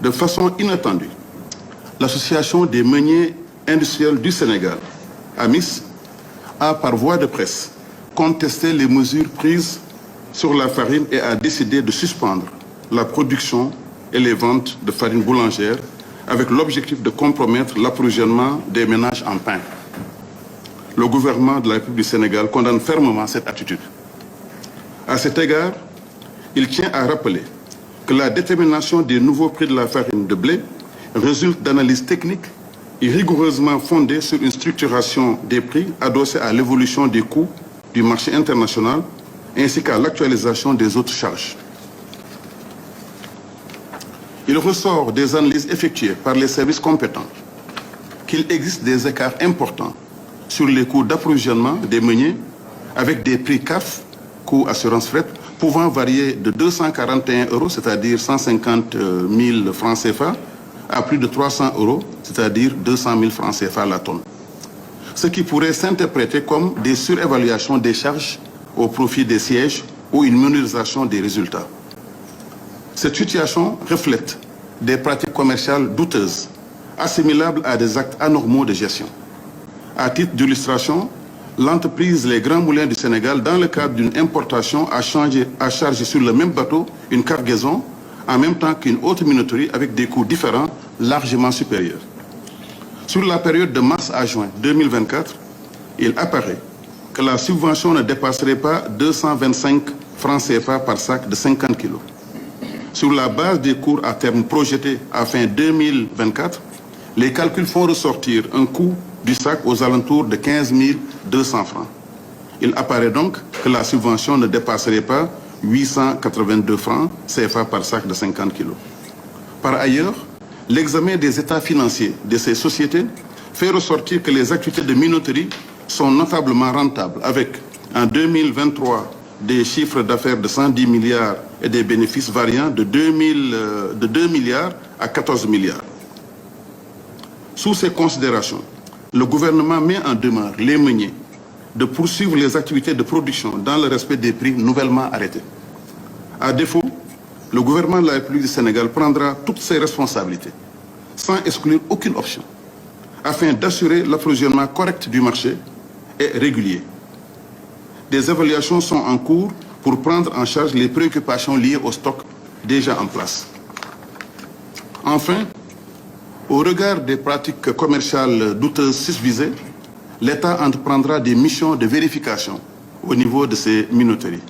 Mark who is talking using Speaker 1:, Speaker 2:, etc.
Speaker 1: De façon inattendue, l'Association des meuniers industriels du Sénégal, AMIS, a par voie de presse contesté les mesures prises sur la farine et a décidé de suspendre la production et les ventes de farine boulangère avec l'objectif de compromettre l'approvisionnement des ménages en pain. Le gouvernement de la République du Sénégal condamne fermement cette attitude. À cet égard, il tient à rappeler que la détermination des nouveaux prix de la farine de blé résulte d'analyses techniques et rigoureusement fondées sur une structuration des prix adossée à l'évolution des coûts du marché international ainsi qu'à l'actualisation des autres charges. Il ressort des analyses effectuées par les services compétents qu'il existe des écarts importants sur les coûts d'approvisionnement des meuniers avec des prix CAF, coûts assurance fret, pouvant varier de 241 €, c'est-à-dire 150 000 francs CFA, à plus de 300 €, c'est-à-dire 200 000 francs CFA la tonne. Ce qui pourrait s'interpréter comme des surévaluations des charges au profit des sièges ou une minorisation des résultats. Cette situation reflète des pratiques commerciales douteuses, assimilables à des actes anormaux de gestion. À titre d'illustration, l'entreprise Les Grands Moulins du Sénégal, dans le cadre d'une importation, a chargé sur le même bateau une cargaison en même temps qu'une autre minoterie avec des coûts différents, largement supérieurs. Sur la période de mars à juin 2024, il apparaît que la subvention ne dépasserait pas 225 francs CFA par sac de 50 kg. Sur la base des cours à terme projetés à fin 2024, les calculs font ressortir un coût du sac aux alentours de 15 200 francs. Il apparaît donc que la subvention ne dépasserait pas 882 francs CFA par sac de 50 kg. Par ailleurs, l'examen des états financiers de ces sociétés fait ressortir que les activités de minoterie sont notablement rentables avec, en 2023, des chiffres d'affaires de 110 milliards et des bénéfices variant de 2 milliards à 14 milliards. Sous ces considérations, le gouvernement met en demeure les meuniers de poursuivre les activités de production dans le respect des prix nouvellement arrêtés. À défaut, le gouvernement de la République du Sénégal prendra toutes ses responsabilités, sans exclure aucune option, afin d'assurer l'approvisionnement correct du marché et régulier. Des évaluations sont en cours pour prendre en charge les préoccupations liées au stock déjà en place. Enfin, au regard des pratiques commerciales douteuses susvisées, l'État entreprendra des missions de vérification au niveau de ces minoteries.